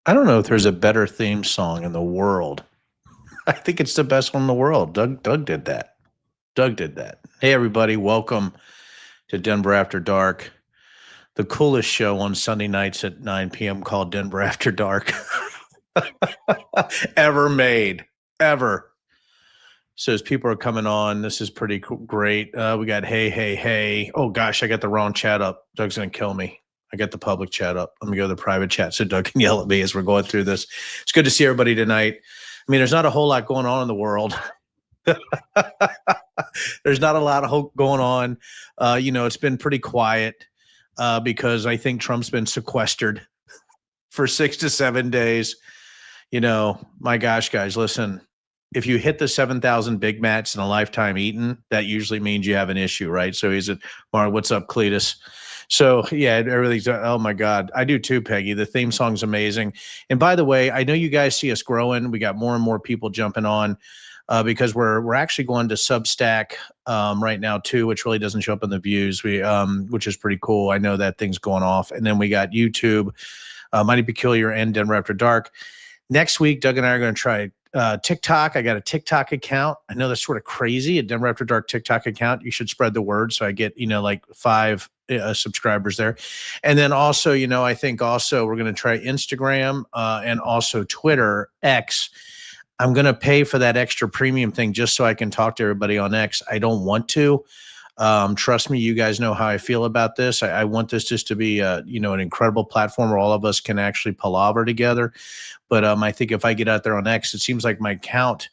I don't know if there's a better theme song in the world. I think it's the best one in the world. Doug did that. Doug did that. Hey everybody, welcome to Denver After Dark, the coolest show on Sunday nights at 9 p.m. called Denver After Dark ever made. Ever. So as people are coming on, this is pretty great. We got hey. Oh gosh, I got the wrong chat up. Doug's gonna kill me. I got the public chat up. Let me go to the private chat so Doug can yell at me as we're going through this. It's good to see everybody tonight. I mean, there's not a whole lot going on in the world. There's not a lot of going on. It's been pretty quiet because I think Trump's been sequestered for 6 to 7 days. My gosh, guys, listen. If you hit the 7,000 Big Macs in a lifetime eaten, that usually means you have an issue, right? So he's at Mark. What's up, Cletus? So yeah, everything's. Oh my God, I do too, Peggy. The theme song's amazing. And by the way, I know you guys see us growing. We got more and more people jumping on because we're actually going to Substack right now too, which really doesn't show up in the views. Which is pretty cool. I know that thing's going off, and then we got YouTube, Mighty Peculiar, and Denver After Dark. Next week, Doug and I are going to try TikTok. I got a TikTok account. I know that's sort of crazy, a Denver After Dark TikTok account. You should spread the word so I get, like 5 subscribers there. And then also, I think also we're going to try Instagram and also Twitter, X. I'm going to pay for that extra premium thing just so I can talk to everybody on X. I don't want to. Trust me, you guys know how I feel about this. I want this just to be, an incredible platform where all of us can actually palaver together. But I think if I get out there on X, it seems like my account,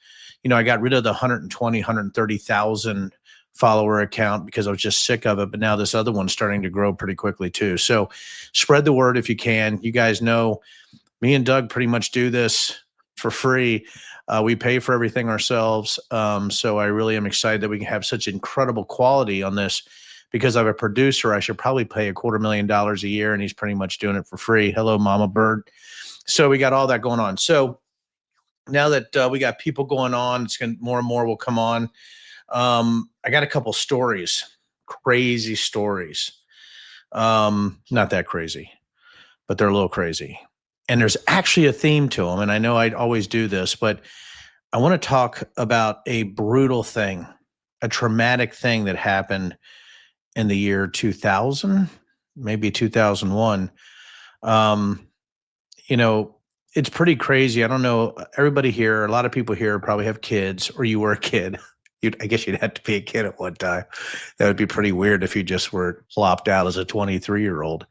I got rid of the 120, 130,000 follower account because I was just sick of it. But now this other one's starting to grow pretty quickly too. So spread the word if you can. You guys know me and Doug pretty much do this for free. We pay for everything ourselves. So I really am excited that we can have such incredible quality on this because I'm a producer. I should probably pay $250,000 a year, and he's pretty much doing it for free. Hello, Mama Bird. So we got all that going on. So now that we got people going on, more and more will come on. I got a couple stories, crazy stories. Not that crazy, but they're a little crazy. And there's actually a theme to them. And I know I'd always do this, but I want to talk about a brutal thing, a traumatic thing that happened in the year 2000, maybe 2001. Um, it's pretty crazy. I don't know. Everybody here, a lot of people here probably have kids, or you were a kid. I guess you'd have to be a kid at one time. That would be pretty weird if you just were plopped out as a 23-year-old.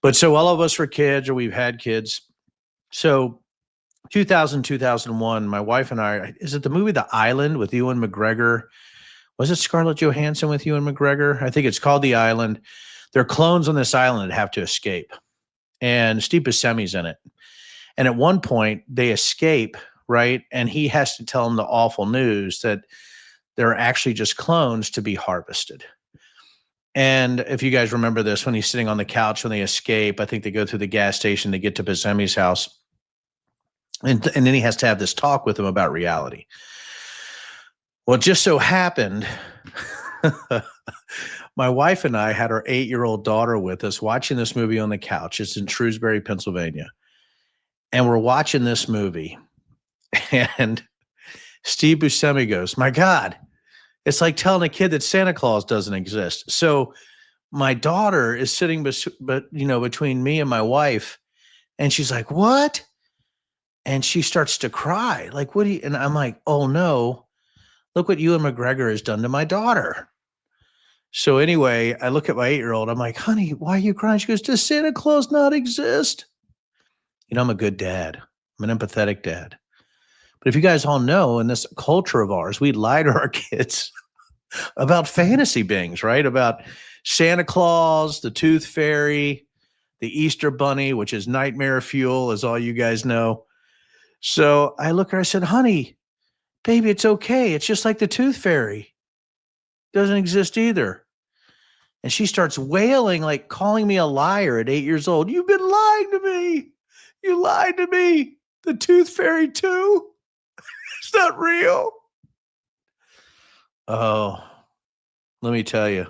But so all of us were kids, or we've had kids. So 2000, 2001, my wife and I, is it the movie The Island with Ewan McGregor? Was it Scarlett Johansson with Ewan McGregor? I think it's called The Island. There are clones on this island that have to escape. And Steve Buscemi's in it. And at one point, they escape, right? And he has to tell them the awful news that they're actually just clones to be harvested. And if you guys remember this, when he's sitting on the couch when they escape, I think they go through the gas station to get to Buscemi's house. And then he has to have this talk with him about reality. Well, it just so happened, my wife and I had our 8-year-old daughter with us watching this movie on the couch. It's in Shrewsbury, Pennsylvania. And we're watching this movie, and Steve Buscemi goes, "My God, it's like telling a kid that Santa Claus doesn't exist." So my daughter is sitting, between me and my wife, and she's like, "What?" And she starts to cry, like, "What do you?" And I'm like, "Oh no, look what Ewan McGregor has done to my daughter." So anyway, I look at my 8-year-old. I'm like, "Honey, why are you crying?" She goes, "Does Santa Claus not exist?" I'm a good dad. I'm an empathetic dad. But if you guys all know, in this culture of ours, we lie to our kids about fantasy beings, right? About Santa Claus, the Tooth Fairy, the Easter Bunny, which is nightmare fuel, as all you guys know. So I look at her, I said, "Honey, baby, it's okay. It's just like the Tooth Fairy. Doesn't exist either." And she starts wailing, like calling me a liar at 8 years old. "You've been lying to me. You lied to me. The Tooth Fairy too? It's not real." Oh, let me tell you.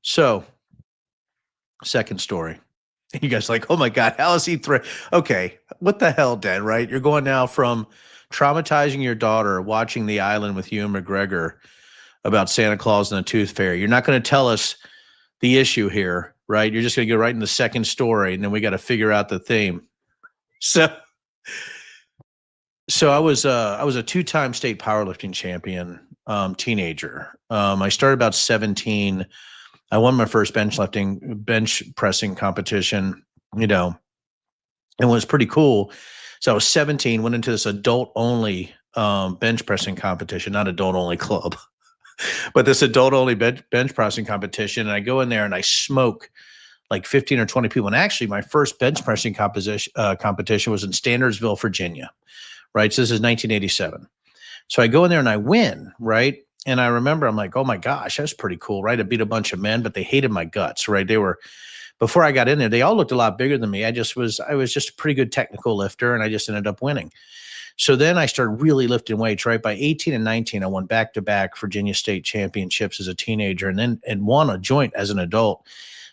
So, second story. And you guys are like, oh my God, how is he okay, what the hell, Dad, right? You're going now from traumatizing your daughter, watching The Island with Ewan McGregor about Santa Claus and the Tooth Fairy. You're not going to tell us the issue here, right? You're just going to go right in the second story, and then we got to figure out the theme. So, so I was a two-time state powerlifting champion, teenager. I started about 17. I won my first bench pressing competition, you know, and it was pretty cool. So I was 17, went into this adult only bench pressing competition, not adult only club, but this adult only bench pressing competition. And I go in there and I smoke like 15 or 20 people. And actually, my first bench pressing competition was in Standardsville, Virginia, right? So this is 1987. So I go in there and I win, right? And I remember I'm like, oh my gosh, that's pretty cool, right? I beat a bunch of men, but they hated my guts, right? They were, before I got in there, they all looked a lot bigger than me. I was just a pretty good technical lifter, and I just ended up winning. So then I started really lifting weights, right? By 18 and 19, I won back-to-back Virginia State championships as a teenager, and won a joint as an adult.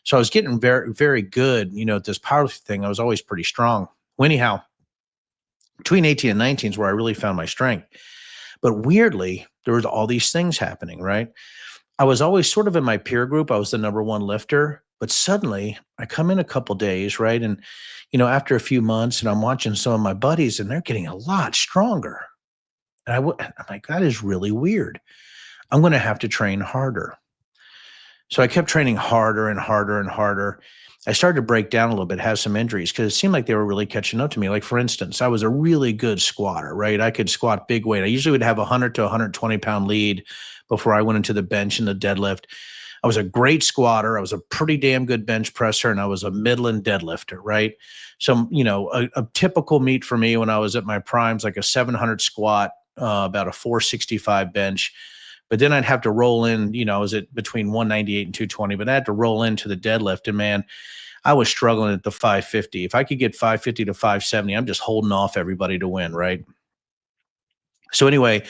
So I was getting very, very good, at this powerlifting thing. I was always pretty strong. Well, anyhow, between 18 and 19 is where I really found my strength. But weirdly, there was all these things happening, right? I was always sort of in my peer group. I was the number one lifter, but suddenly I come in a couple days, right? And, after a few months, and I'm watching some of my buddies and they're getting a lot stronger. And I'm like, that is really weird. I'm going to have to train harder. So I kept training harder and harder and harder. I started to break down a little bit, have some injuries because it seemed like they were really catching up to me. Like, for instance, I was a really good squatter, right? I could squat big weight. I usually would have a 100 to 120 pound lead before I went into the bench and the deadlift. I was a great squatter. I was a pretty damn good bench presser, and I was a middling deadlifter, right? So, a typical meet for me when I was at my primes, like a 700 squat, about a 465 bench. But then I'd have to roll in, I was at between 198 and 220, but I had to roll into the deadlift. And man, I was struggling at the 550. If I could get 550 to 570, I'm just holding off everybody to win, right? So anyway,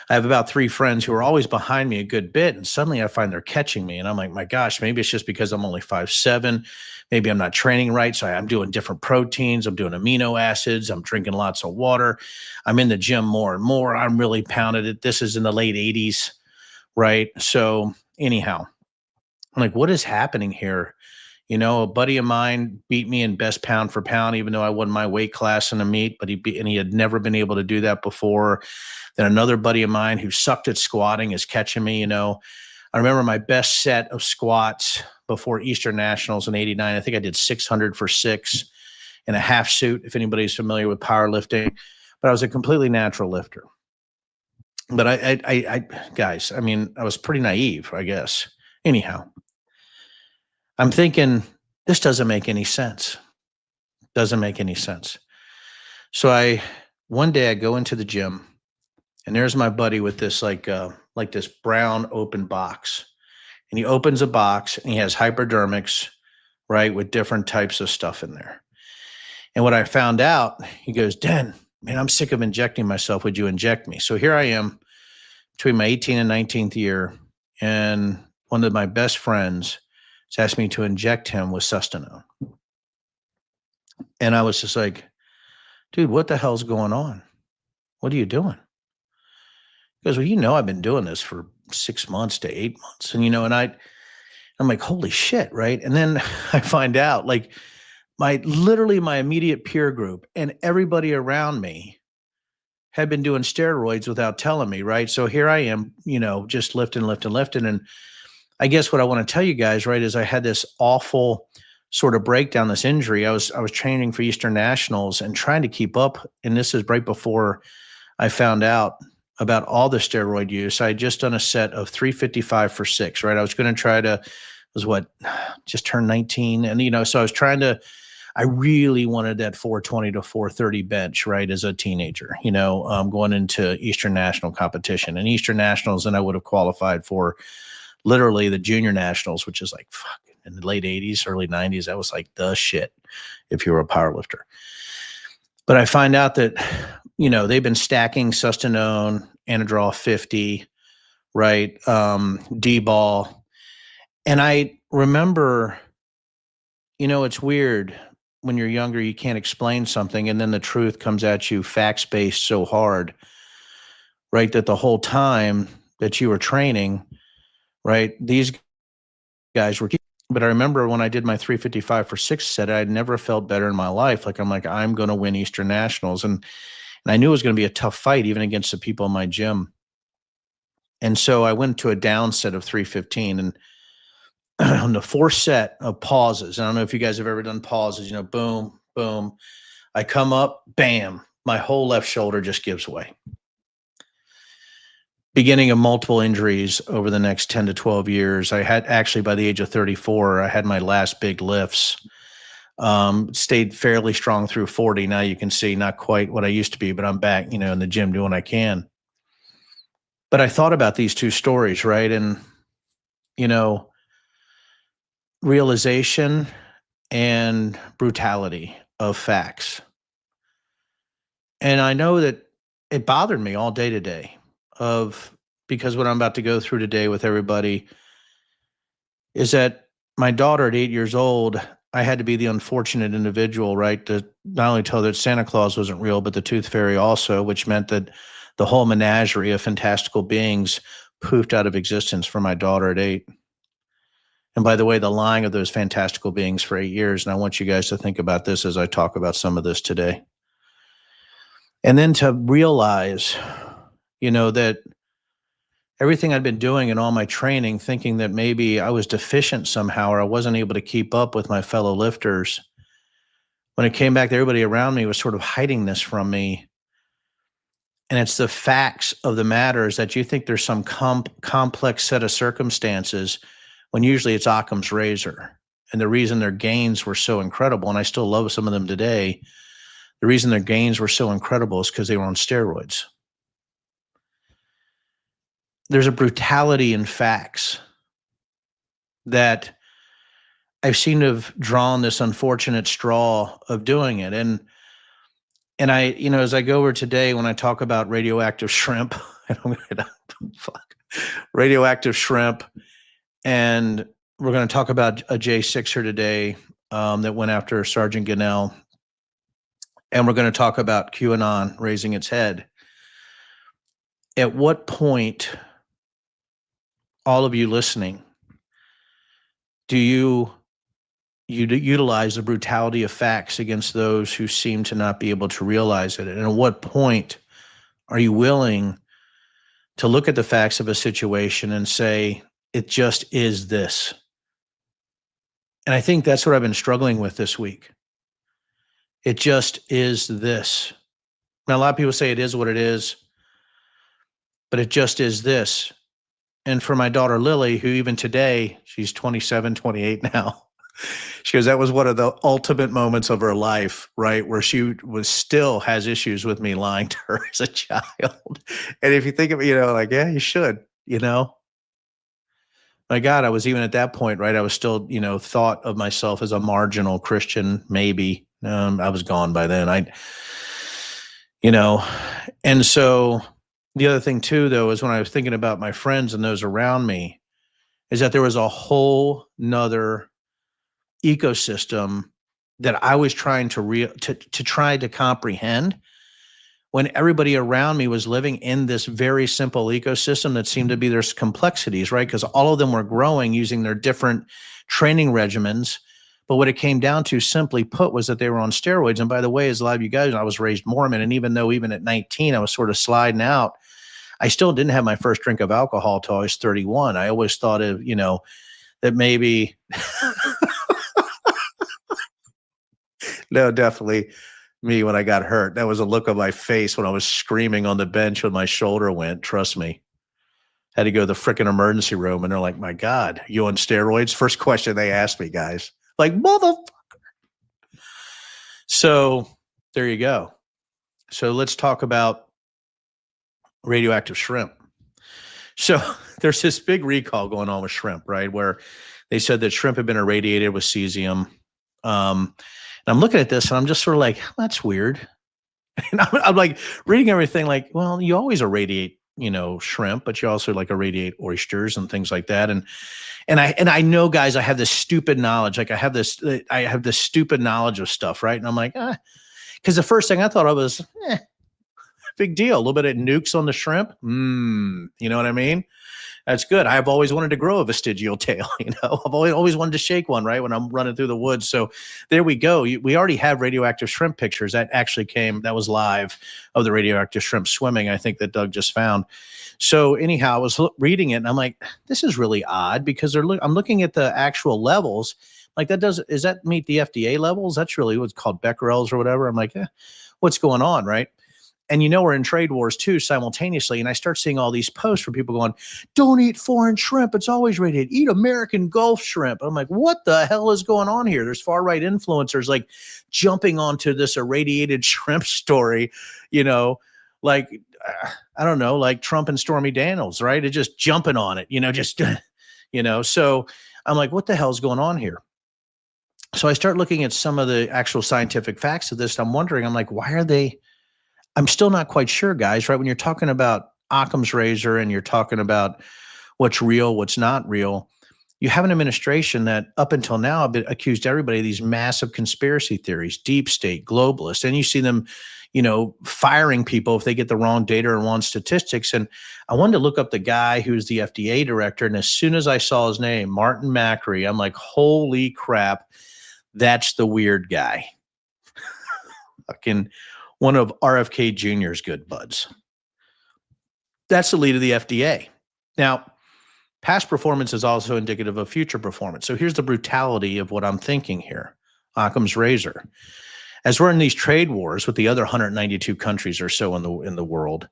I have about three friends who are always behind me a good bit, and suddenly I find they're catching me, and I'm like, my gosh, maybe it's just because I'm only 5'7". Maybe I'm not training right, so I'm doing different proteins, I'm doing amino acids, I'm drinking lots of water, I'm in the gym more and more, I'm really pounded it. This is in the late 80s, right? So anyhow, I'm like, what is happening here? A buddy of mine beat me in best pound for pound, even though I won my weight class in a meet, but he had never been able to do that before. Then another buddy of mine who sucked at squatting is catching me. I remember my best set of squats before Eastern Nationals in '89. I think I did 600 for 6 in a half suit, if anybody's familiar with powerlifting. But I was a completely natural lifter. But guys, I mean, I was pretty naive, I guess. Anyhow, I'm thinking, this doesn't make any sense. Doesn't make any sense. So one day I go into the gym, and there's my buddy with this like this brown open box. And he opens a box and he has hypodermics, right, with different types of stuff in there. And what I found out, he goes, Den, man, I'm sick of injecting myself. Would you inject me? So here I am between my 18th and 19th year, and one of my best friends has asked me to inject him with sustenance. And I was just like, dude, what the hell's going on? What are you doing? He goes, well, I've been doing this for 6 months to 8 months. And, I'm like, holy shit. Right. And then I find out like literally my immediate peer group and everybody around me had been doing steroids without telling me. Right. So here I am, just lifting. And I guess what I want to tell you guys, right, is I had this awful sort of breakdown, this injury. I was training for Eastern Nationals and trying to keep up. And this is right before I found out about all the steroid use. I had just done a set of 355 for 6, right? I was going to try to, just turned 19. And, so I really wanted that 420 to 430 bench, right, as a teenager, going into Eastern National competition. And Eastern Nationals, and I would have qualified for literally the junior nationals, which is like, fuck, in the late 80s, early 90s, that was like the shit if you were a power lifter. But I find out that, they've been stacking Sustanone, Anadrol 50, right, D-ball. And I remember, it's weird when you're younger, you can't explain something, and then the truth comes at you facts based so hard, right? That the whole time that you were training, right? These guys were, but I remember when I did my 355 for six set, I'd never felt better in my life. Like, I'm going to win Eastern Nationals. And I knew it was going to be a tough fight, even against the people in my gym. And so I went to a down set of 315, and on the fourth set of pauses, I don't know if you guys have ever done pauses, boom, boom. I come up, bam, my whole left shoulder just gives way. Beginning of multiple injuries over the next 10 to 12 years. I had actually, by the age of 34, I had my last big lifts. Stayed fairly strong through 40. Now you can see not quite what I used to be, but I'm back, in the gym doing what I can. But I thought about these two stories, right? And, realization and brutality of facts. And I know that it bothered me all day today because what I'm about to go through today with everybody is that my daughter at 8 years old, I had to be the unfortunate individual, right? To not only tell her that Santa Claus wasn't real, but the Tooth Fairy also, which meant that the whole menagerie of fantastical beings poofed out of existence for my daughter at 8. And by the way, the lying of those fantastical beings for 8 years. And I want you guys to think about this as I talk about some of this today. And then to realize, that everything I'd been doing in all my training, thinking that maybe I was deficient somehow or I wasn't able to keep up with my fellow lifters. When it came back, everybody around me was sort of hiding this from me. And it's the facts of the matter is that you think there's some complex set of circumstances when usually it's Occam's razor. And the reason their gains were so incredible, and I still love some of them today, the reason their gains were so incredible is because they were on steroids. There's a brutality in facts that I've seemed to have drawn this unfortunate straw of doing it. And I, as I go over today, when I talk about radioactive shrimp, radioactive shrimp, and we're going to talk about a J6er today that went after Sergeant Gonell. And we're going to talk about QAnon raising its head. At what point, all of you listening, do you utilize the brutality of facts against those who seem to not be able to realize it? And at what point are you willing to look at the facts of a situation and say, it just is this? And I think that's what I've been struggling with this week. It just is this. Now, a lot of people say it is what it is, but it just is this. And for my daughter, Lily, who even today, she's 27, 28 now, she goes, that was one of the ultimate moments of her life, right? Where she still has issues with me lying to her as a child. And if you think of it, yeah, you should, my God, I was even at that point, right? I was still, thought of myself as a marginal Christian, maybe. I was gone by then. And so the other thing too, though, is when I was thinking about my friends and those around me, is that there was a whole nother ecosystem that I was trying to try to comprehend when everybody around me was living in this very simple ecosystem that seemed to be there's complexities, right? Because all of them were growing using their different training regimens. But what it came down to, simply put, was that they were on steroids. And by the way, as a lot of you guys, I was raised Mormon. And even though even at 19, I was sort of sliding out, I still didn't have my first drink of alcohol till I was 31. I always thought of, that maybe, no, definitely me when I got hurt. That was a look on my face when I was screaming on the bench when my shoulder went. Trust me. Had to go to the freaking emergency room. And they're like, my God, you on steroids? First question they asked me, guys. Like, motherfucker. So there you go. So let's talk about radioactive shrimp. So there's this big recall going on with shrimp, right? Where they said that shrimp had been irradiated with cesium. And I'm looking at this and I'm just sort of like, that's weird. And I'm like reading everything like, well, you always irradiate, shrimp, but you also like irradiate oysters and things like that. And And I know, guys, I have this stupid knowledge. Like I have this stupid knowledge of stuff, right? And I'm like, because the first thing I thought of was, big deal. A little bit of nukes on the shrimp. You know what I mean? That's good. I've always wanted to grow a vestigial tail. I've always wanted to shake one, right, when I'm running through the woods. So there we go. We already have radioactive shrimp pictures. That actually that was live, of the radioactive shrimp swimming, I think, that Doug just found. So anyhow, I was reading it and I'm like, this is really odd, because I'm looking at the actual levels. Like, does that meet the FDA levels? That's really what's called becquerels or whatever. I'm like, what's going on, right? And we're in trade wars too simultaneously. And I start seeing all these posts where people going, don't eat foreign shrimp. It's always rated. Eat American Gulf shrimp. I'm like, what the hell is going on here? There's far right influencers like jumping onto this irradiated shrimp story, like, I don't know, like Trump and Stormy Daniels, right? It's just jumping on it, so I'm like, what the hell's going on here? So I start looking at some of the actual scientific facts of this. And I'm wondering, I'm like, why are they? I'm still not quite sure, guys, right? When you're talking about Occam's razor and you're talking about what's real, what's not real, you have an administration that up until now have accused everybody of these massive conspiracy theories, deep state, globalists, and you see them, firing people if they get the wrong data or wrong statistics. And I wanted to look up the guy who's the FDA director. And as soon as I saw his name, Martin Macri, I'm like, holy crap, that's the weird guy. Fucking one of RFK Jr.'s good buds. That's the lead of the FDA. Now, past performance is also indicative of future performance. So here's the brutality of what I'm thinking here. Occam's razor. As we're in these trade wars with the other 192 countries or so in the world,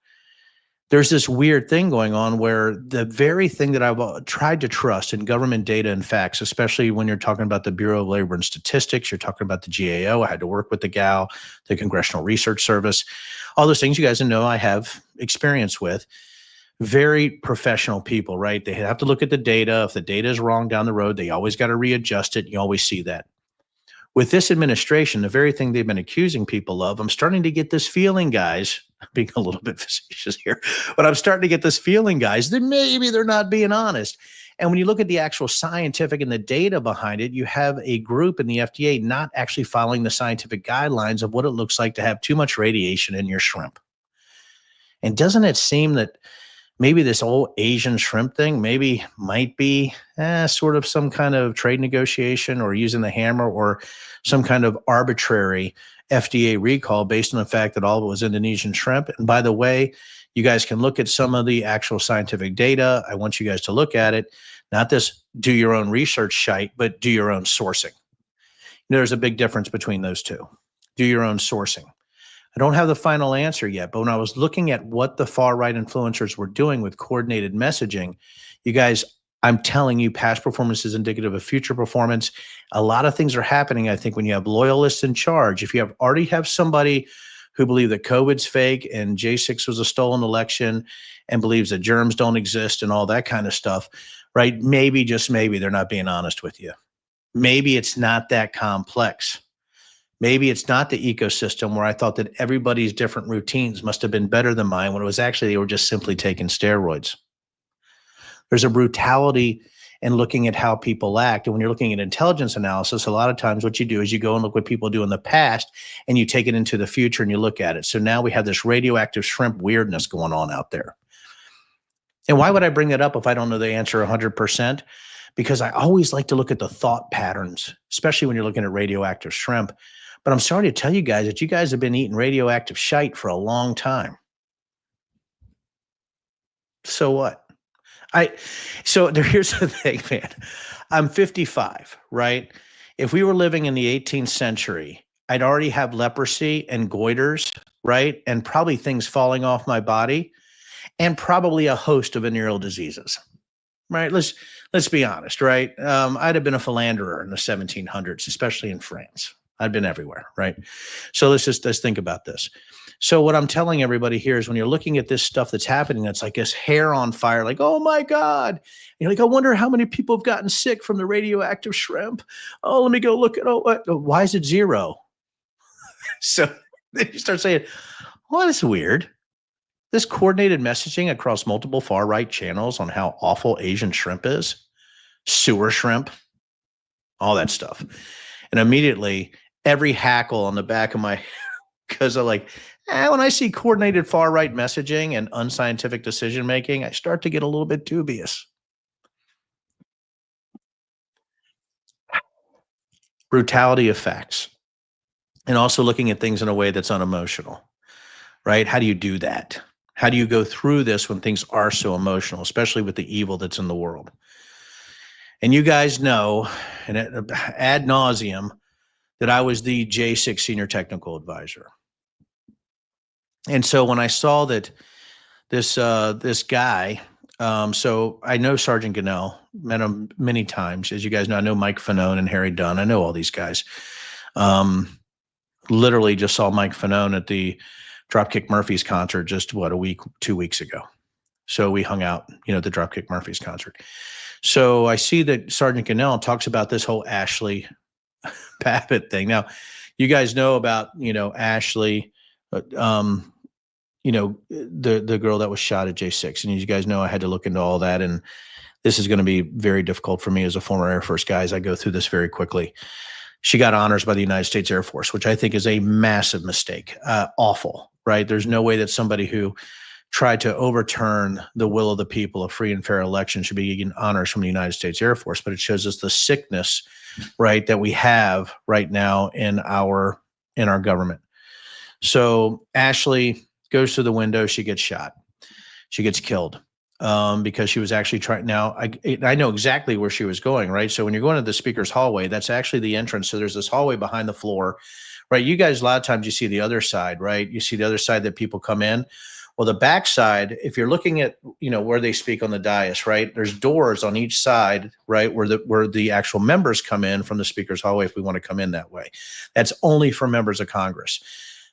there's this weird thing going on where the very thing that I've tried to trust in government data and facts, especially when you're talking about the Bureau of Labor and Statistics, you're talking about the GAO. I had to work with the GAO, the Congressional Research Service, all those things you guys know I have experience with. Very professional people, right? They have to look at the data. If the data is wrong down the road, they always got to readjust it. You always see that. With this administration, the very thing they've been accusing people of, I'm starting to get this feeling, guys, being a little bit facetious here, but I'm starting to get this feeling, guys, that maybe they're not being honest. And when you look at the actual scientific and the data behind it, you have a group in the FDA not actually following the scientific guidelines of what it looks like to have too much radiation in your shrimp. And doesn't it seem that maybe this whole Asian shrimp thing might be sort of some kind of trade negotiation or using the hammer or some kind of arbitrary FDA recall based on the fact that all of it was Indonesian shrimp. And by the way, you guys can look at some of the actual scientific data. I want you guys to look at it, not this do your own research shite, but do your own sourcing. There's a big difference between those two. Do your own sourcing. I don't have the final answer yet, but when I was looking at what the far right influencers were doing with coordinated messaging, you guys, I'm telling you, past performance is indicative of future performance. A lot of things are happening, I think, when you have loyalists in charge. If you already have somebody who believes that COVID's fake and J6 was a stolen election and believes that germs don't exist and all that kind of stuff, right? Maybe, just maybe, they're not being honest with you. Maybe it's not that complex. Maybe it's not the ecosystem where I thought that everybody's different routines must have been better than mine when it was actually they were just simply taking steroids. There's a brutality in looking at how people act. And when you're looking at intelligence analysis, a lot of times what you do is you go and look what people do in the past and you take it into the future and you look at it. So now we have this radioactive shrimp weirdness going on out there. And why would I bring that up if I don't know the answer 100%? Because I always like to look at the thought patterns, especially when you're looking at radioactive shrimp. But I'm sorry to tell you guys that you guys have been eating radioactive shite for a long time. So what? Here's the thing, man. I'm 55, right? If we were living in the 18th century, I'd already have leprosy and goiters, right? And probably things falling off my body and probably a host of venereal diseases, right? Let's be honest, right? I'd have been a philanderer in the 1700s, especially in France. I've been everywhere, right? So let's think about this. So what I'm telling everybody here is when you're looking at this stuff that's happening, that's like this hair on fire, like, oh my God. And you're like, I wonder how many people have gotten sick from the radioactive shrimp. Oh, let me go look at, why is it 0? So then you start saying, well, that's weird. This coordinated messaging across multiple far right channels on how awful Asian shrimp is. sewer shrimp, all that stuff. And immediately every hackle on the back of my, because I like, when I see coordinated far right messaging and unscientific decision making, I start to get a little bit dubious. Brutality of facts, and also looking at things in a way that's unemotional, right? How do you do that? How do you go through this when things are so emotional, especially with the evil that's in the world? And you guys know, and ad nauseum, that I was the J6 senior technical advisor. And so when I saw that this guy, so I know Sergeant Gannell, met him many times. As you guys know, I know Mike Fanone and Harry Dunn. I know all these guys. Literally just saw Mike Fanone at the Dropkick Murphys concert just a week, 2 weeks ago. So we hung out, at the Dropkick Murphys concert. So I see that Sergeant Gannell talks about this whole Ashley Babbitt thing. Now, you guys know about, Ashley, the girl that was shot at J6. And you guys know I had to look into all that. And this is going to be very difficult for me as a former Air Force guy as I go through this very quickly. She got honors by the United States Air Force, which I think is a massive mistake. Awful, right? There's no way that somebody who tried to overturn the will of the people, a free and fair election, should be getting honors from the United States Air Force. But it shows us the sickness, right, that we have right now in our government. So Ashley goes through the window. She gets shot. She gets killed because she was actually trying. Now, I know exactly where she was going, right? So when you're going to the speaker's hallway, that's actually the entrance. So there's this hallway behind the floor, right? You guys, a lot of times you see the other side, right? You see the other side that people come in. Well, the back side, if you're looking at, where they speak on the dais, right? There's doors on each side, right? Where the actual members come in from the speaker's hallway if we want to come in that way. That's only for members of Congress.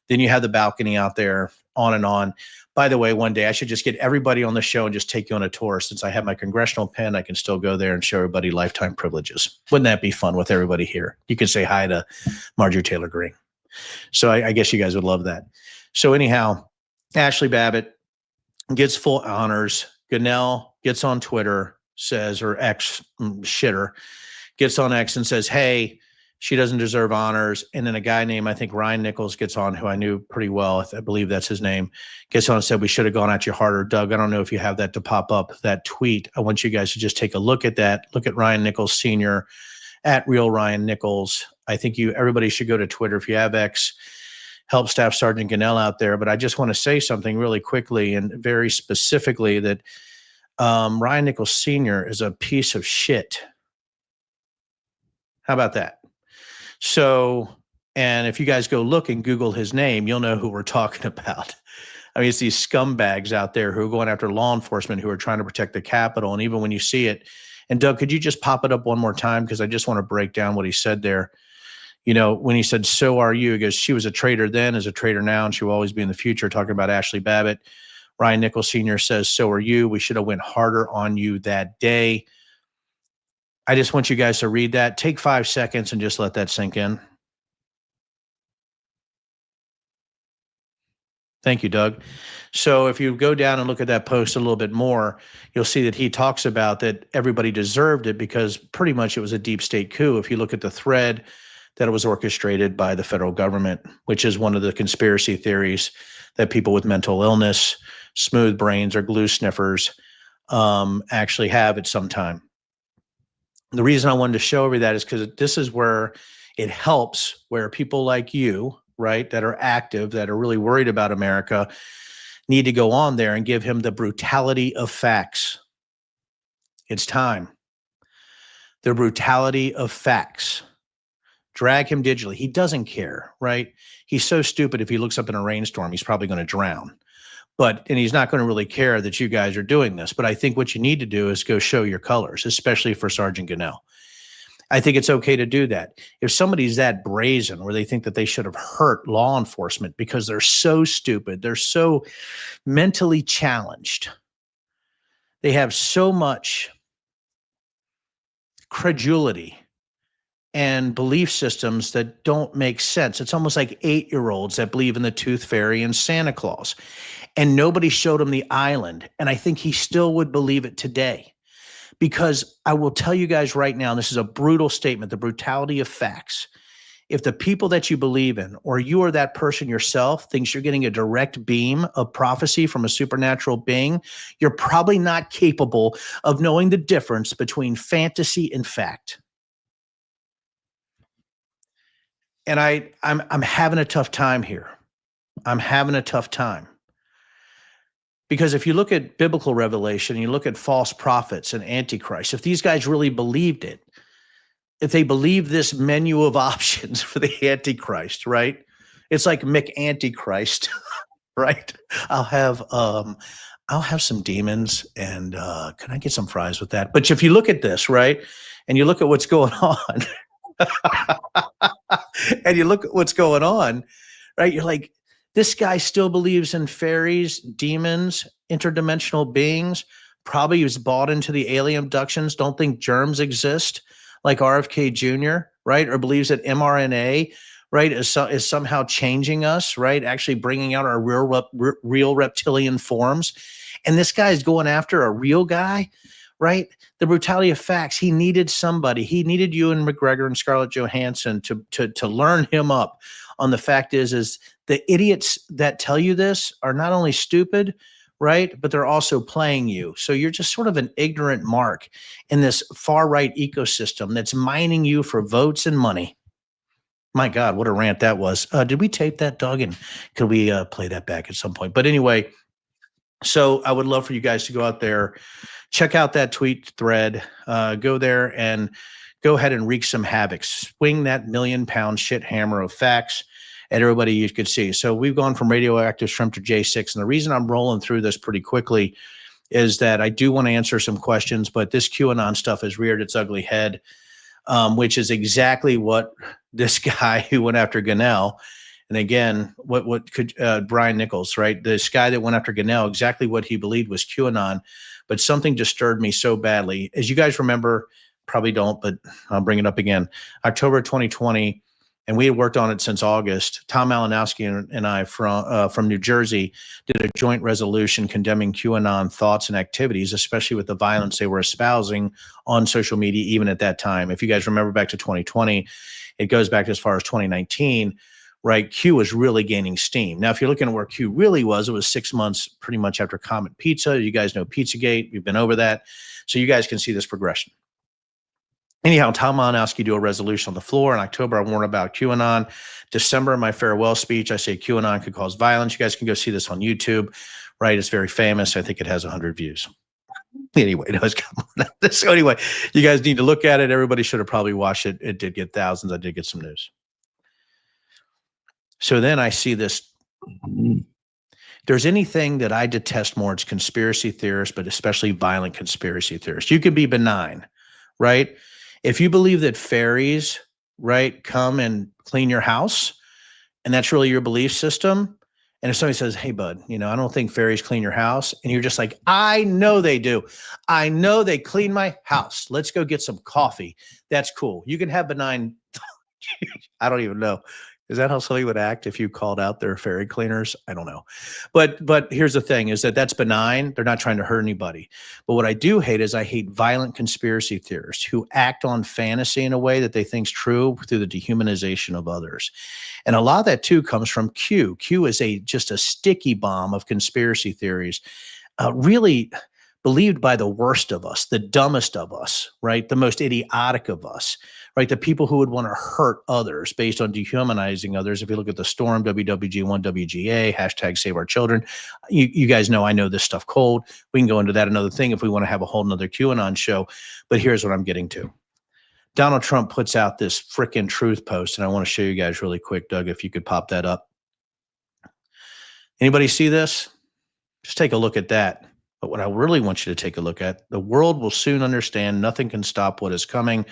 Then you have the balcony out there, on and on. By the way, one day I should just get everybody on the show and just take you on a tour. Since I have my congressional pen, I can still go there and show everybody lifetime privileges. Wouldn't that be fun with everybody here? You could say hi to Marjorie Taylor Greene. So I guess you guys would love that. So anyhow, Ashley Babbitt gets full honors. Gannell gets on Twitter, says, or X, shitter, gets on X and says, hey, she doesn't deserve honors. And then a guy named, I think, Ryan Nichols gets on, who I knew pretty well. I believe that's his name, gets on and said, we should have gone at you harder. Doug, I don't know if you have that to pop up, that tweet. I want you guys to just take a look at that. Look at Ryan Nichols Sr. at Real Ryan Nichols. I think everybody should go to Twitter. If you have X, help Staff Sergeant Gannell out there. But I just want to say something really quickly and very specifically that Ryan Nichols Sr. is a piece of shit. How about that? So, and if you guys go look and Google his name, you'll know who we're talking about. I mean, it's these scumbags out there who are going after law enforcement who are trying to protect the Capitol. And even when you see it, and Doug, could you just pop it up one more time? Because I just want to break down what he said there. When he said, so are you, because she was a traitor then, is a traitor now, and she will always be in the future, talking about Ashley Babbitt. Ryan Nichols Sr. says, so are you. We should have went harder on you that day. I just want you guys to read that. Take 5 seconds and just let that sink in. Thank you, Doug. So if you go down and look at that post a little bit more, you'll see that he talks about that everybody deserved it because pretty much it was a deep state coup. If you look at the thread, that it was orchestrated by the federal government, which is one of the conspiracy theories that people with mental illness, smooth brains, or glue sniffers actually have at some time. The reason I wanted to show everybody that is because this is where it helps, where people like you, right, that are active, that are really worried about America, need to go on there and give him the brutality of facts. It's time. The brutality of facts. Drag him digitally. He doesn't care, right? He's so stupid. If he looks up in a rainstorm, he's probably going to drown. And he's not going to really care that you guys are doing this. But I think what you need to do is go show your colors, especially for Sergeant Gannell. I think it's okay to do that. If somebody's that brazen where they think that they should have hurt law enforcement because they're so stupid, they're so mentally challenged, they have so much credulity and belief systems that don't make sense. It's almost like 8-year-olds that believe in the Tooth Fairy and Santa Claus. And nobody showed him the island. And I think he still would believe it today. Because I will tell you guys right now, and this is a brutal statement, the brutality of facts. If the people that you believe in, or you are that person yourself, thinks you're getting a direct beam of prophecy from a supernatural being, you're probably not capable of knowing the difference between fantasy and fact. And I'm having a tough time here. I'm having a tough time. Because if you look at biblical revelation, you look at false prophets and antichrist, if these guys really believed it, if they believe this menu of options for the antichrist, right? It's like Mick Antichrist, right? I'll have I'll have some demons and can I get some fries with that? But if you look at this, right? And you look at what's going on, and you look at what's going on, right? You're like, this guy still believes in fairies, demons, interdimensional beings, probably was bought into the alien abductions, don't think germs exist, like RFK Jr., right? Or believes that mRNA, right, is somehow changing us, right? Actually bringing out our real reptilian forms. And this guy is going after a real guy, right? The brutality of facts. He needed somebody. He needed Ewan McGregor and Scarlett Johansson to learn him up on the fact is the idiots that tell you this are not only stupid, right, but they're also playing you. So you're just sort of an ignorant mark in this far right ecosystem that's mining you for votes and money. My God, what a rant that was. Did we tape that, Doug? And could we play that back at some point? But anyway, so I would love for you guys to go out there, check out that tweet thread, go there and go ahead and wreak some havoc. Swing that 1,000,000-pound shit hammer of facts at everybody you could see. So we've gone from radioactive shrimp to J6. And the reason I'm rolling through this pretty quickly is that I do want to answer some questions, but this QAnon stuff has reared its ugly head, which is exactly what this guy who went after Gunnell. And again, what could Brian Nichols, right? This guy that went after Gunnell, exactly what he believed was QAnon, but something disturbed me so badly. As you guys remember, probably don't, but I'll bring it up again. October 2020, and we had worked on it since August. Tom Malinowski and I from New Jersey did a joint resolution condemning QAnon thoughts and activities, especially with the violence they were espousing on social media, even at that time. If you guys remember back to 2020, it goes back as far as 2019. Right, Q was really gaining steam. Now, if you're looking at where Q really was, it was 6 months pretty much after Comet Pizza. You guys know Pizzagate. We've been over that. So you guys can see this progression. Anyhow, Tom Malinowski do a resolution on the floor. In October, I warn about QAnon. December, my farewell speech, I say QAnon could cause violence. You guys can go see this on YouTube, right? It's very famous. I think it has 100 views. Anyway, no, so anyway, you guys need to look at it. Everybody should have probably watched it. It did get thousands. I did get some news. So then I see this. There's anything that I detest more, it's conspiracy theorists, but especially violent conspiracy theorists. You can be benign, right? If you believe that fairies, right, come and clean your house, and that's really your belief system, and if somebody says, hey, bud, I don't think fairies clean your house, and you're just like, I know they do. I know they clean my house. Let's go get some coffee. That's cool. You can have benign. I don't even know. Is that how somebody would act if you called out their fairy cleaners? I don't know. But here's the thing is that's benign. They're not trying to hurt anybody. But what I do hate is I hate violent conspiracy theorists who act on fantasy in a way that they think's true through the dehumanization of others. And a lot of that too comes from Q. Q is just a sticky bomb of conspiracy theories, really believed by the worst of us, the dumbest of us, right? The most idiotic of us, right? The people who would want to hurt others based on dehumanizing others. If you look at the Storm, WWG1, WGA, hashtag Save Our Children, you guys know I know this stuff cold. We can go into that another thing if we want to have a whole nother QAnon show. But here's what I'm getting to. Donald Trump puts out this frickin' truth post, and I want to show you guys really quick, Doug, if you could pop that up. Anybody see this? Just take a look at that. But what I really want you to take a look at, the world will soon understand nothing can stop what is coming.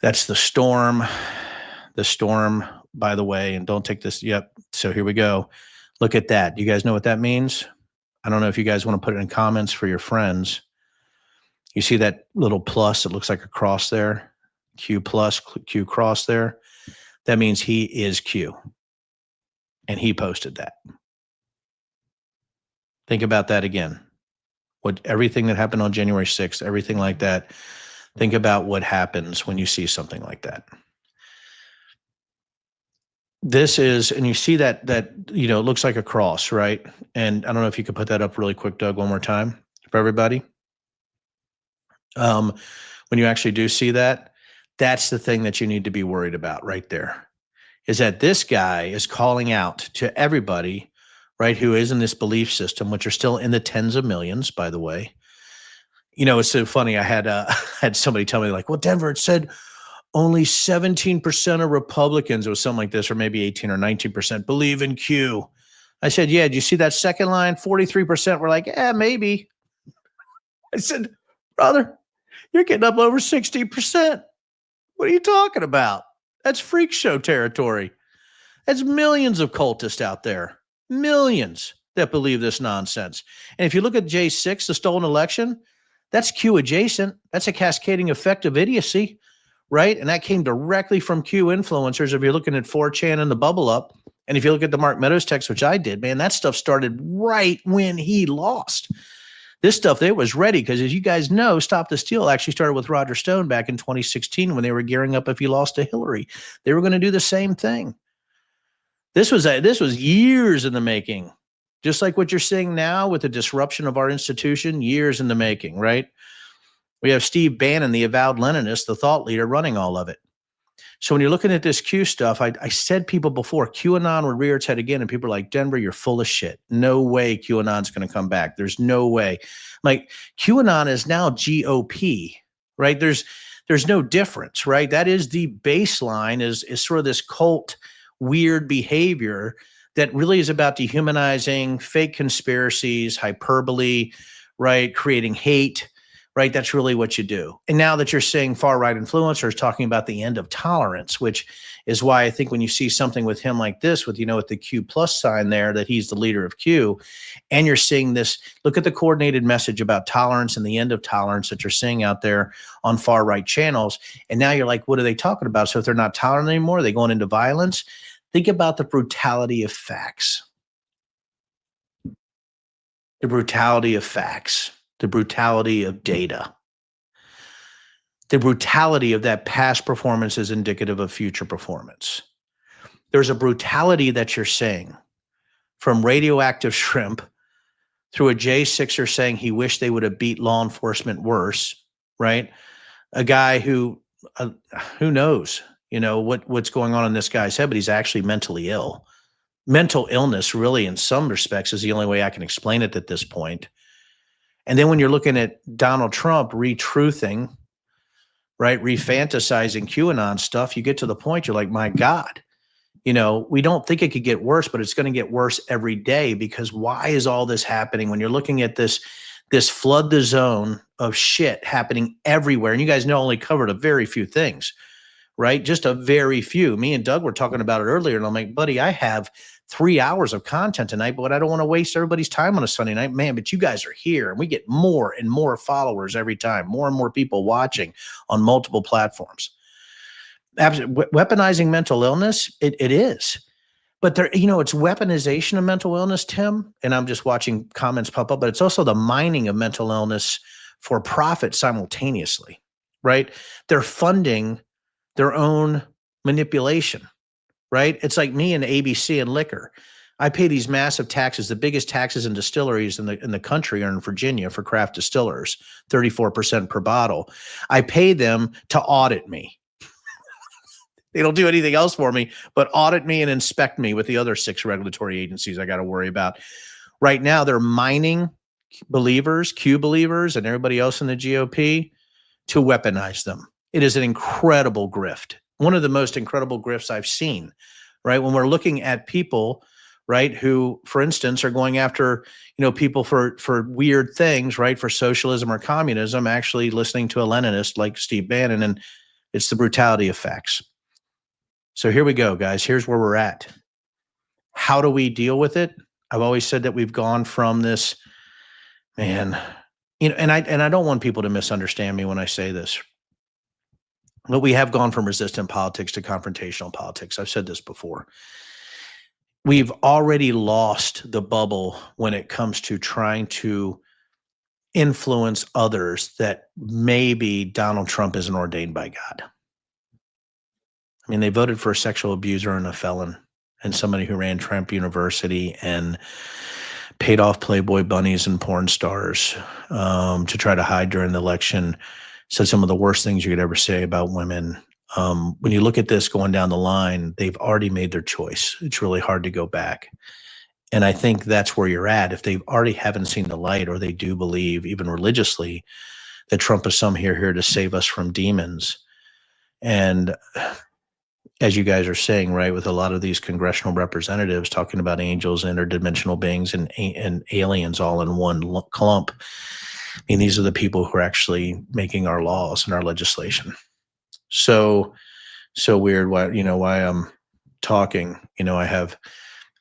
That's the storm. The storm, by the way, and don't take this. Yep. So here we go. Look at that. You guys know what that means? I don't know if you guys want to put it in comments for your friends. You see that little plus? It looks like a cross there. Q plus, Q cross there. That means he is Q. And he posted that. Think about that again. What everything that happened on January 6th, everything like that. Think about what happens when you see something like that. This is, and you see that it looks like a cross, right? And I don't know if you could put that up really quick, Doug, one more time for everybody. Um, when you actually do see that, that's the thing that you need to be worried about right there. Is that this guy is calling out to everybody, right, who is in this belief system, which are still in the tens of millions, by the way. It's so funny. I had had somebody tell me like, "Well, Denver, it said only 17% of Republicans, it was something like this, or maybe 18 or 19% believe in Q." I said, "Yeah, do you see that second line? 43% were like, yeah, maybe." I said, "Brother, you're getting up over 60%. What are you talking about? That's freak show territory. That's millions of cultists out there, millions that believe this nonsense." And if you look at J6, the stolen election, that's Q adjacent. That's a cascading effect of idiocy, right? And that came directly from Q influencers. If you're looking at 4chan and the bubble up, and if you look at the Mark Meadows text, which I did, man, that stuff started right when he lost. This stuff, it was ready because, as you guys know, Stop the Steal actually started with Roger Stone back in 2016 when they were gearing up if he lost to Hillary. They were going to do the same thing. This was years in the making, just like what you're seeing now with the disruption of our institution, years in the making, right? We have Steve Bannon, the avowed Leninist, the thought leader, running all of it. So when you're looking at this Q stuff, I said people before, QAnon would rear its head again, and people are like, Denver, you're full of shit. No way QAnon's going to come back. There's no way. Like, QAnon is now GOP, right? There's no difference, right? That is the baseline, is sort of this cult weird behavior that really is about dehumanizing, fake conspiracies, hyperbole, right? Creating hate, right? That's really what you do. And now that you're seeing far right influencers talking about the end of tolerance, which is why I think when you see something with him like this, with the Q plus sign there, that he's the leader of Q, and you're seeing this, look at the coordinated message about tolerance and the end of tolerance that you're seeing out there on far right channels. And now you're like, what are they talking about? So if they're not tolerant anymore, are they going into violence? Think about the brutality of facts. The brutality of facts. The brutality of data. The brutality of that past performance is indicative of future performance. There's a brutality that you're seeing from radioactive shrimp through a J6er saying he wished they would have beat law enforcement worse, right? A guy who knows, what's going on in this guy's head, but he's actually mentally ill. Mental illness, really, in some respects, is the only way I can explain it at this point. And then when you're looking at Donald Trump retruthing, right, refantasizing QAnon stuff, you get to the point you're like, my God, we don't think it could get worse, but it's going to get worse every day, because why is all this happening when you're looking at this flood the zone of shit happening everywhere? And you guys know I only covered a very few things, right? Just a very few. Me and Doug were talking about it earlier, and I'm like, buddy, I have 3 hours of content tonight, but I don't want to waste everybody's time on a Sunday night, man. But you guys are here, and we get more and more followers every time, more and more people watching on multiple platforms. Weaponizing mental illness, it is. But there, it's weaponization of mental illness, Tim, and I'm just watching comments pop up, but it's also the mining of mental illness for profit simultaneously, right? They're funding their own manipulation, right? It's like me and ABC and liquor. I pay these massive taxes. The biggest taxes in distilleries in the country are in Virginia for craft distillers, 34% per bottle. I pay them to audit me. They don't do anything else for me but audit me and inspect me with the other 6 regulatory agencies I got to worry about. Right now, they're mining believers, Q believers, and everybody else in the GOP to weaponize them. It is an incredible grift. One of the most incredible grifts I've seen, right? When we're looking at people, right, who, for instance, are going after, people for weird things, right, for socialism or communism, actually listening to a Leninist like Steve Bannon, and it's the brutality of facts. So here we go, guys. Here's where we're at. How do we deal with it? I've always said that we've gone from this, man, and I don't want people to misunderstand me when I say this, but we have gone from resistant politics to confrontational politics. I've said this before. We've already lost the bubble when it comes to trying to influence others that maybe Donald Trump isn't ordained by God. I mean, they voted for a sexual abuser and a felon and somebody who ran Trump University and paid off Playboy bunnies and porn stars to try to hide during the election, said some of the worst things you could ever say about women. When you look at this going down the line, they've already made their choice. It's really hard to go back. And I think that's where you're at. If they already haven't seen the light, or they do believe, even religiously, that Trump is some here to save us from demons. And as you guys are saying, right, with a lot of these congressional representatives talking about angels, interdimensional beings, and aliens all in one clump. I mean, these are the people who are actually making our laws and our legislation. So weird. Why I'm talking. I have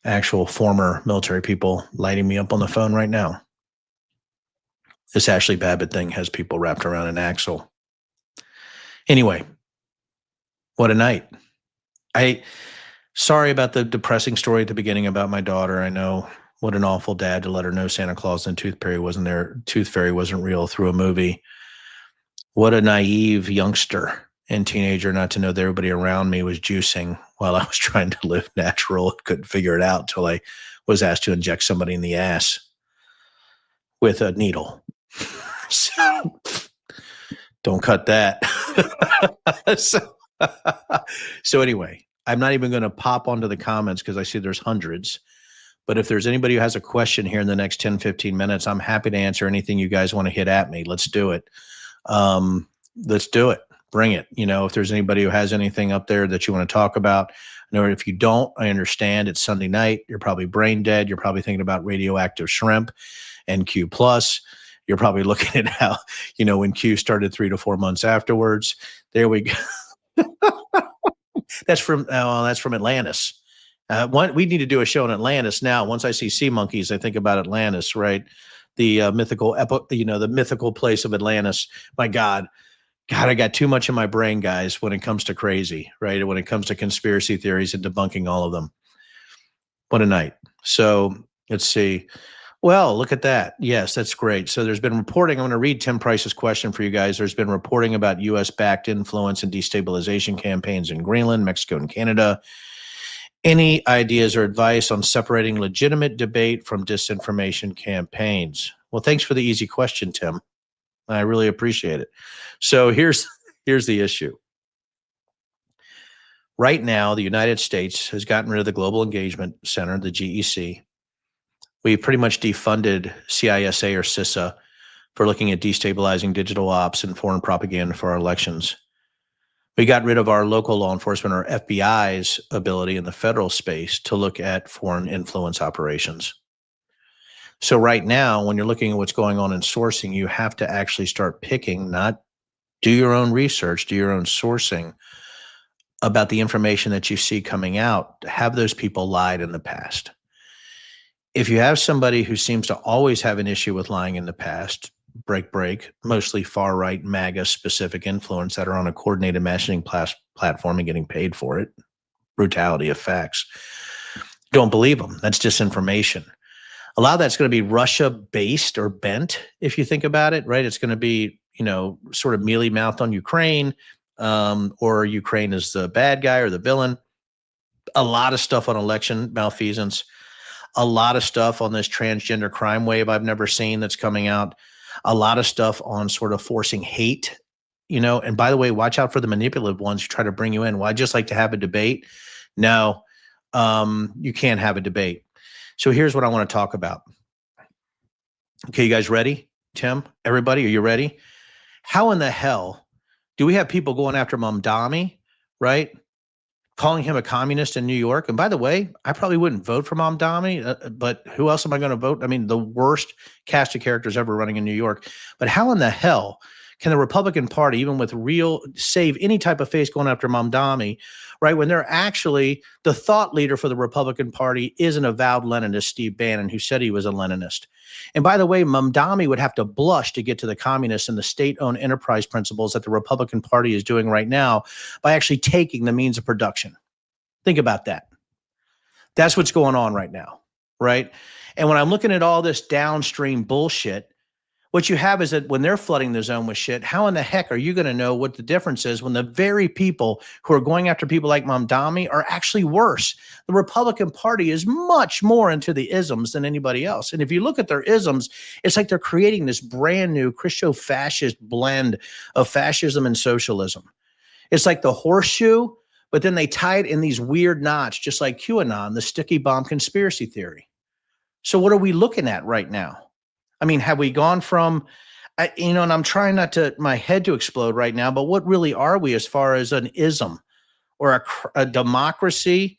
actual former military people lighting me up on the phone right now. This Ashley Babbitt thing has people wrapped around an axle. Anyway, what a night. Sorry about the depressing story at the beginning about my daughter. I know, what an awful dad to let her know Santa Claus and Tooth Fairy wasn't real through a movie. What a naive youngster and teenager not to know that everybody around me was juicing while I was trying to live natural. Couldn't figure it out till I was asked to inject somebody in the ass with a needle. So don't cut that. So anyway, I'm not even going to pop onto the comments because I see there's hundreds. But if there's anybody who has a question here in the next 10, 15 minutes, I'm happy to answer anything you guys want to hit at me. Let's do it. Let's do it. Bring it. If there's anybody who has anything up there that you want to talk about, or if you don't, I understand. It's Sunday night. You're probably brain dead. You're probably thinking about radioactive shrimp and Q+. You're probably looking at how, when Q started 3 to 4 months afterwards. There we go. That's from Atlantis. We need to do a show in Atlantis now. Once I see sea monkeys, I think about Atlantis, right? The the mythical place of Atlantis. My God, I got too much in my brain, guys, when it comes to crazy, right? When it comes to conspiracy theories and debunking all of them. What a night. So let's see. Well, look at that. Yes, that's great. So there's been reporting. I'm going to read Tim Price's question for you guys. There's been reporting about U.S.-backed influence and destabilization campaigns in Greenland, Mexico, and Canada. Any ideas or advice on separating legitimate debate from disinformation campaigns? Well, thanks for the easy question, Tim. I really appreciate it. So here's the issue. Right now, the United States has gotten rid of the Global Engagement Center, the GEC. We pretty much defunded CISA or CISA for looking at destabilizing digital ops and foreign propaganda for our elections. We got rid of our local law enforcement, or FBI's ability in the federal space to look at foreign influence operations. So right now, when you're looking at what's going on in sourcing, you have to actually start picking, not do your own research, do your own sourcing about the information that you see coming out. Have those people lied in the past? If you have somebody who seems to always have an issue with lying in the past, break, mostly far-right MAGA specific influence that are on a coordinated messaging platform and getting paid for it, brutality of facts, don't believe them. That's disinformation. A lot of that's going to be Russia-based or bent, if you think about it, right? It's going to be, sort of mealy-mouthed on Ukraine, or Ukraine is the bad guy or the villain. A lot of stuff on election malfeasance. A lot of stuff on this transgender crime wave I've never seen that's coming out. A lot of stuff on sort of forcing hate, and by the way, watch out for the manipulative ones who try to bring you in. Well, I just like to have a debate. No, you can't have a debate. So here's what I want to talk about. Okay, you guys ready? Tim, everybody, are you ready? How in the hell do we have people going after Mamdani, right? Calling him a communist in New York. And by the way, I probably wouldn't vote for Mamdani, but who else am I going to vote? I mean, the worst cast of characters ever running in New York. But how in the hell can the Republican Party, even with save any type of face going after Mamdani, right, when they're actually, the thought leader for the Republican Party is an avowed Leninist, Steve Bannon, who said he was a Leninist. And by the way, Mamdani would have to blush to get to the communists and the state-owned enterprise principles that the Republican Party is doing right now by actually taking the means of production. Think about that. That's what's going on right now, right? And when I'm looking at all this downstream bullshit, what you have is that when they're flooding the zone with shit, how in the heck are you going to know what the difference is when the very people who are going after people like Mamdani are actually worse? The Republican Party is much more into the isms than anybody else. And if you look at their isms, it's like they're creating this brand new Christo-fascist blend of fascism and socialism. It's like the horseshoe, but then they tie it in these weird knots, just like QAnon, the sticky bomb conspiracy theory. So what are we looking at right now? I mean, have we gone from, and I'm trying not to my head to explode right now, but what really are we as far as an ism or a democracy?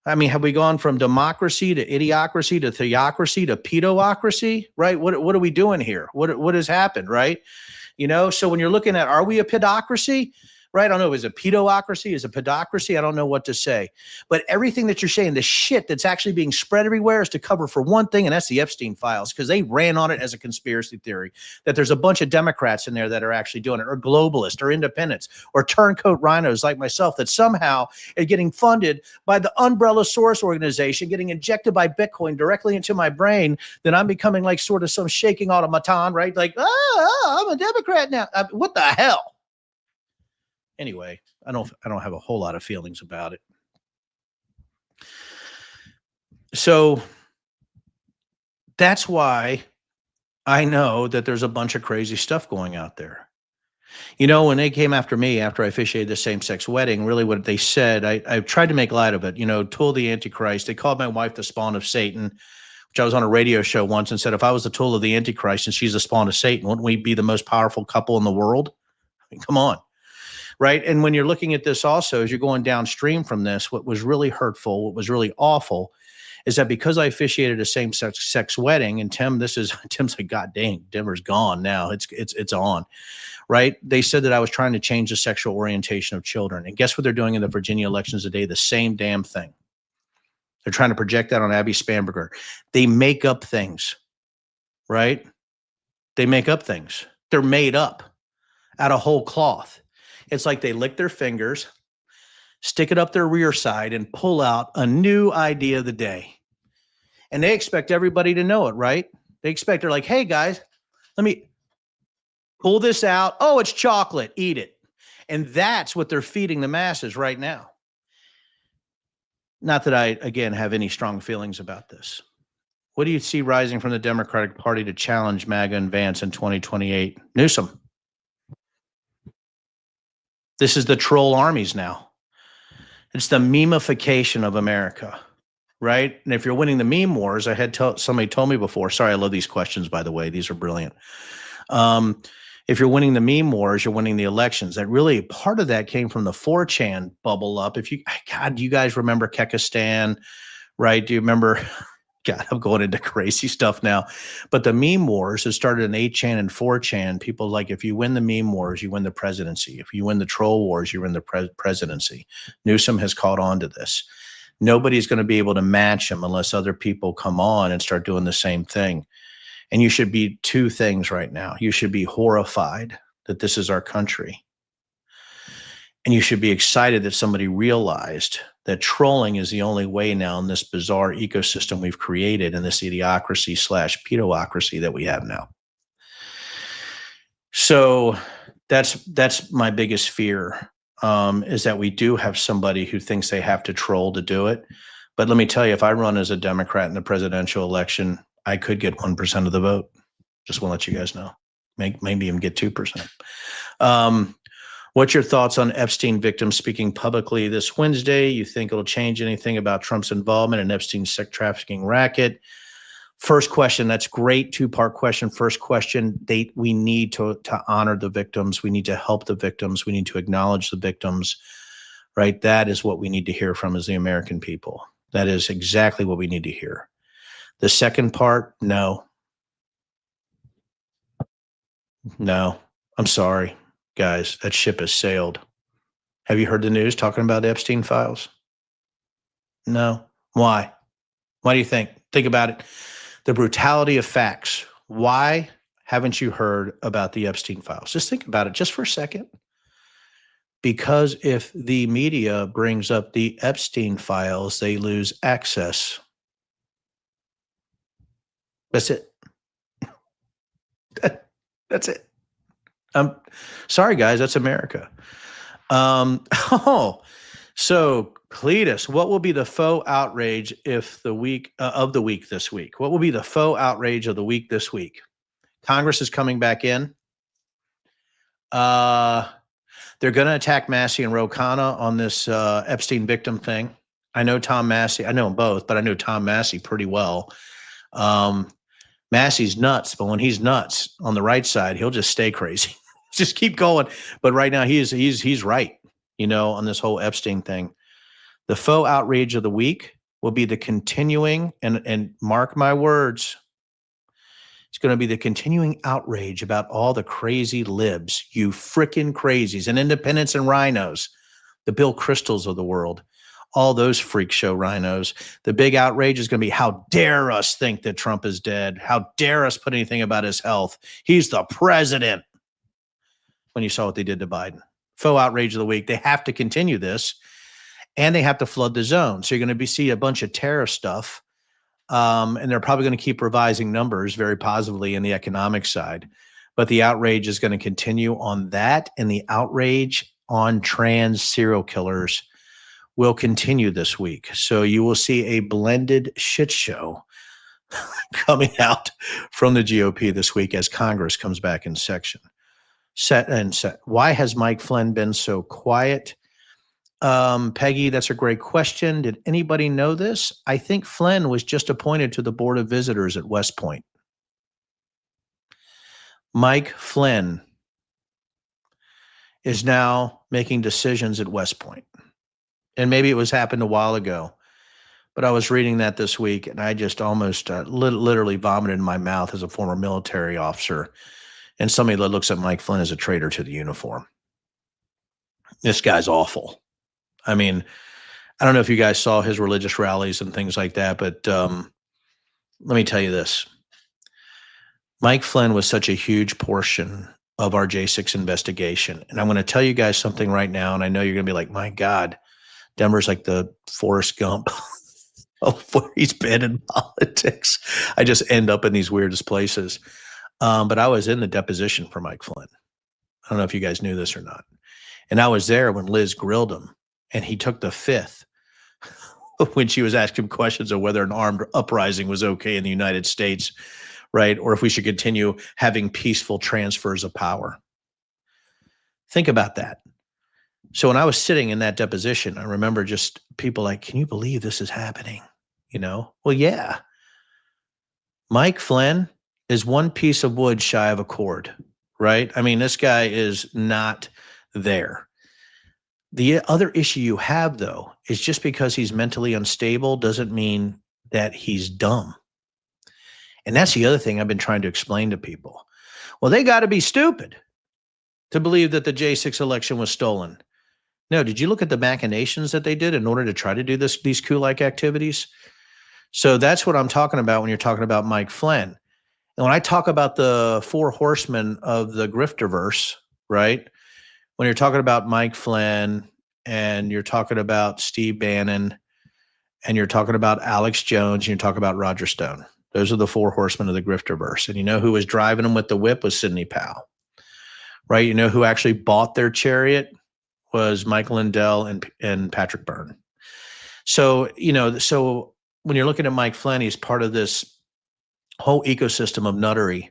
I mean, have we gone from democracy to idiocracy to theocracy to pedocracy, right? What are we doing here? What has happened, right? So when you're looking at, are we a pedocracy? Right? I don't know. Is it pedocracy? Is it pedocracy? I don't know what to say. But everything that you're saying, the shit that's actually being spread everywhere is to cover for one thing, and that's the Epstein files, because they ran on it as a conspiracy theory, that there's a bunch of Democrats in there that are actually doing it, or globalists, or independents, or turncoat rhinos like myself that somehow are getting funded by the umbrella source organization, getting injected by Bitcoin directly into my brain, then I'm becoming like sort of some shaking automaton, right? Like, I'm a Democrat now. What the hell? Anyway, I don't have a whole lot of feelings about it. So that's why I know that there's a bunch of crazy stuff going out there. When they came after me after I officiated the same-sex wedding, really what they said, I tried to make light of it, tool of the Antichrist. They called my wife the spawn of Satan, which I was on a radio show once and said, if I was the tool of the Antichrist and she's the spawn of Satan, wouldn't we be the most powerful couple in the world? I mean, come on. Right. And when you're looking at this also, as you're going downstream from this, what was really hurtful, what was really awful is that because I officiated a same-sex wedding, and Tim's like, God dang, Denver's gone now. It's on. Right. They said that I was trying to change the sexual orientation of children. And guess what they're doing in the Virginia elections today? The same damn thing. They're trying to project that on Abby Spanberger. They make up things. Right. They make up things. They're made up out of whole cloth. It's like they lick their fingers, stick it up their rear side, and pull out a new idea of the day. And they expect everybody to know it, right? They're like, hey, guys, let me pull this out. Oh, it's chocolate. Eat it. And that's what they're feeding the masses right now. Not that I, again, have any strong feelings about this. What do you see rising from the Democratic Party to challenge MAGA and Vance in 2028? Newsom. This is the troll armies now. It's the memification of America, right? And if you're winning the meme wars, I had somebody told me before. Sorry, I love these questions, by the way. These are brilliant. If you're winning the meme wars, you're winning the elections. That really, part of that came from the 4chan bubble up. Do you guys remember Kekistan, right? Do you remember? God, I'm going into crazy stuff now. But the meme wars has started in 8chan and 4chan. People like, if you win the meme wars, you win the presidency. If you win the troll wars, you win the presidency. Newsom has caught on to this. Nobody's going to be able to match him unless other people come on and start doing the same thing. And you should be two things right now. You should be horrified that this is our country. And you should be excited that somebody realized that trolling is the only way now in this bizarre ecosystem we've created in this idiocracy/pedocracy that we have now. So that's my biggest fear, is that we do have somebody who thinks they have to troll to do it. But let me tell you, if I run as a Democrat in the presidential election, I could get 1% of the vote. Just want to let you guys know. Maybe even get 2%. What's your thoughts on Epstein victims speaking publicly this Wednesday? You think it'll change anything about Trump's involvement in Epstein's sex trafficking racket? First question, that's great. Two-part question. First question, we need to honor the victims. We need to help the victims. We need to acknowledge the victims, right? That is what we need to hear from as the American people. That is exactly what we need to hear. The second part, no. I'm sorry. Guys, that ship has sailed. Have you heard the news talking about Epstein files? No. Why? Why do you think? Think about it. The brutality of facts. Why haven't you heard about the Epstein files? Just think about it just for a second. Because if the media brings up the Epstein files, they lose access. That's it. That's it. I'm sorry, guys. That's America. Oh, so Cletus, what will be the faux outrage if the week of the week this week? What will be the faux outrage of the week this week? Congress is coming back in. Uh, they're going to attack Massey and Ro Khanna on this Epstein victim thing. I know Tom Massey. I know them both, but I know Tom Massey pretty well. Um, Massey's nuts, but when he's nuts on the right side, he'll just stay crazy. Just keep going. But right now, he's right. On this whole Epstein thing. The faux outrage of the week will be the continuing, and mark my words, it's going to be the continuing outrage about all the crazy libs, you frickin' crazies, and independents and rhinos, the Bill Crystals of the world, all those freak show rhinos. The big outrage is going to be, how dare us think that Trump is dead? How dare us put anything about his health? He's the president. When you saw what they did to Biden. Faux outrage of the week. They have to continue this, and they have to flood the zone. So you're going to see a bunch of tariff stuff. And they're probably going to keep revising numbers very positively in the economic side. But the outrage is going to continue on that, and the outrage on trans serial killers will continue this week. So you will see a blended shit show coming out from the GOP this week as Congress comes back in session. Why has Mike Flynn been so quiet? Peggy, that's a great question. Did anybody know this? I think Flynn was just appointed to the Board of Visitors at West Point. Mike Flynn is now making decisions at West Point. And maybe it was happened a while ago, but I was reading that this week, and I just almost literally vomited in my mouth as a former military officer and somebody that looks at Mike Flynn as a traitor to the uniform. This guy's awful. I mean, I don't know if you guys saw his religious rallies and things like that, but let me tell you this. Mike Flynn was such a huge portion of our J6 investigation. And I'm going to tell you guys something right now, and I know you're going to be like, my God, Denver's like the Forrest Gump of where he's been in politics. I just end up in these weirdest places. But I was in the deposition for Mike Flynn. I don't know if you guys knew this or not. And I was there when Liz grilled him, and he took the fifth when she was asking him questions of whether an armed uprising was okay in the United States, right? Or if we should continue having peaceful transfers of power. Think about that. So when I was sitting in that deposition, I remember just people like, can you believe this is happening? Well, yeah. Mike Flynn is one piece of wood shy of a cord, right? I mean, this guy is not there. The other issue you have, though, is just because he's mentally unstable doesn't mean that he's dumb. And that's the other thing I've been trying to explain to people. Well, they got to be stupid to believe that the J6 election was stolen. No, did you look at the machinations that they did in order to try to do these coup-like activities? So that's what I'm talking about when you're talking about Mike Flynn. And when I talk about the four horsemen of the grifterverse, right? When you're talking about Mike Flynn, and you're talking about Steve Bannon, and you're talking about Alex Jones, and you're talking about Roger Stone. Those are the four horsemen of the grifterverse. And you know who was driving them with the whip was Sidney Powell, right? You know who actually bought their chariot was Michael Lindell and Patrick Byrne. So, so when you're looking at Mike Flynn, he's part of this whole ecosystem of nuttery,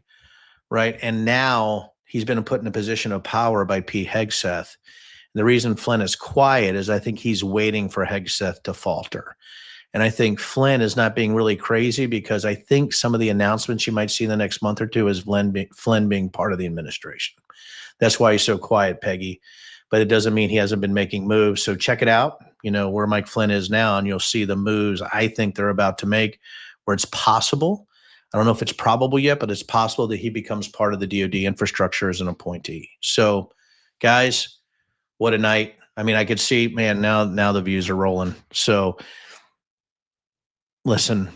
right? And now he's been put in a position of power by Pete Hegseth. And the reason Flynn is quiet is I think he's waiting for Hegseth to falter. And I think Flynn is not being really crazy because I think some of the announcements you might see in the next month or two is Flynn being part of the administration. That's why he's so quiet, Peggy. But it doesn't mean he hasn't been making moves. So check it out, where Mike Flynn is now, and you'll see the moves I think they're about to make where it's possible. I don't know if it's probable yet, but it's possible that he becomes part of the DOD infrastructure as an appointee. So, guys, what a night. I mean, I could see, man, now the views are rolling. So, listen,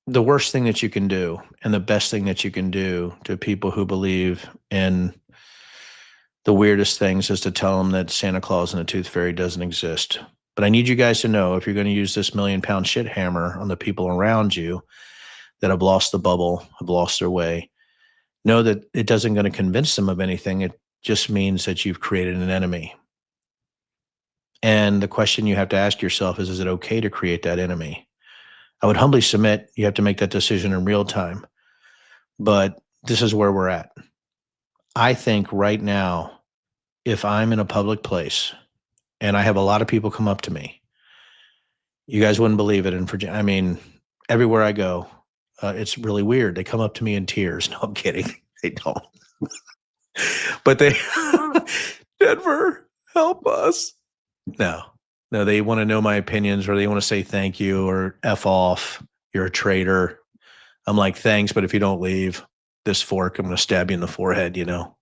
the worst thing that you can do and the best thing that you can do to people who believe in the weirdest things is to tell them that Santa Claus and the Tooth Fairy doesn't exist. But I need you guys to know, if you're going to use this million-pound shit hammer on the people around you that have lost the bubble, have lost their way, Know that it doesn't going to convince them of anything. It just means that you've created an enemy. And the question you have to ask yourself is it okay to create that enemy? I would humbly submit you have to make that decision in real time. But this is where we're at. I think right now, if I'm in a public place and I have a lot of people come up to me, you guys wouldn't believe it in Virginia. I mean, everywhere I go, it's really weird. They come up to me in tears. No, I'm kidding. They don't. But they, Denver, help us. No, no, they want to know my opinions or they want to say thank you or F off. You're a traitor. I'm like, thanks, but if you don't leave this fork, I'm going to stab you in the forehead, you know?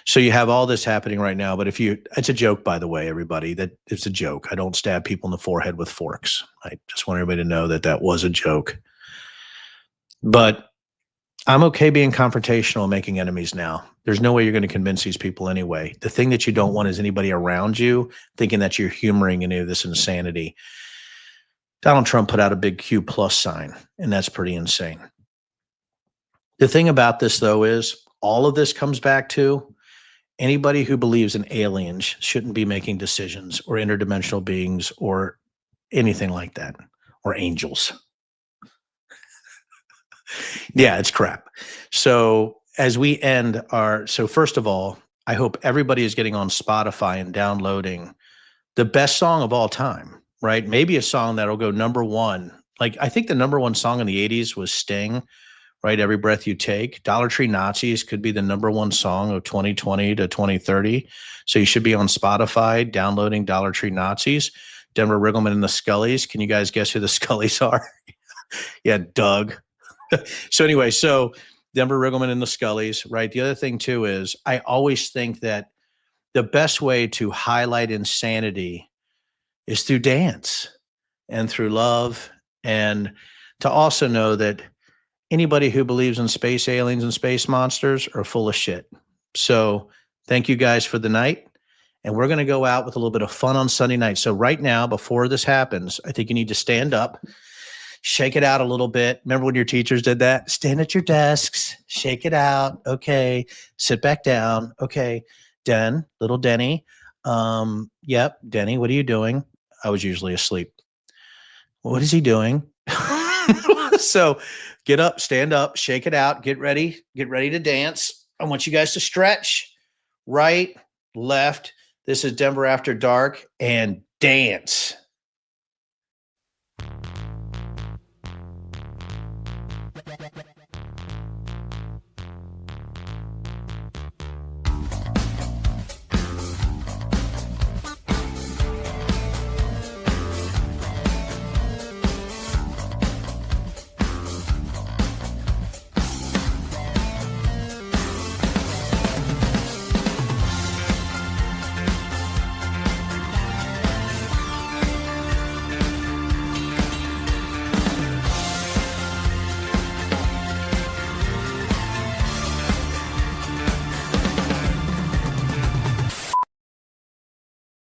So you have all this happening right now, but it's a joke, by the way, everybody, that it's a joke. I don't stab people in the forehead with forks. I just want everybody to know that that was a joke. But I'm okay being confrontational and making enemies now. There's no way you're going to convince these people anyway. The thing that you don't want is anybody around you thinking that you're humoring any of this insanity. Donald Trump put out a big Q plus sign, and that's pretty insane. The thing about this, though, is all of this comes back to anybody who believes in aliens shouldn't be making decisions or interdimensional beings or anything like that or angels. Yeah, it's crap. So as we end so first of all, I hope everybody is getting on Spotify and downloading the best song of all time, right? Maybe a song that'll go number one. Like I think the number one song in the 80s was Sting, right? Every Breath You Take. Dollar Tree Nazis could be the number one song of 2020 to 2030. So you should be on Spotify downloading Dollar Tree Nazis. Denver Riggleman and the Scullies. Can you guys guess who the Scullies are? Yeah, Doug. So anyway, so Denver Riggleman and the Scullies, right? The other thing too is I always think that the best way to highlight insanity is through dance and through love, and to also know that anybody who believes in space aliens and space monsters are full of shit. So thank you guys for the night. And we're going to go out with a little bit of fun on Sunday night. So right now, before this happens, I think you need to stand up, shake it out a little bit. Remember when your teachers did that? Stand at your desks, shake it out. Okay. Sit back down. Okay. Little Denny. Yep. Denny, what are you doing? I was usually asleep. What is he doing? So get up, stand up, shake it out, get ready to dance. I want you guys to stretch right, left. This is Denver After Dark and dance.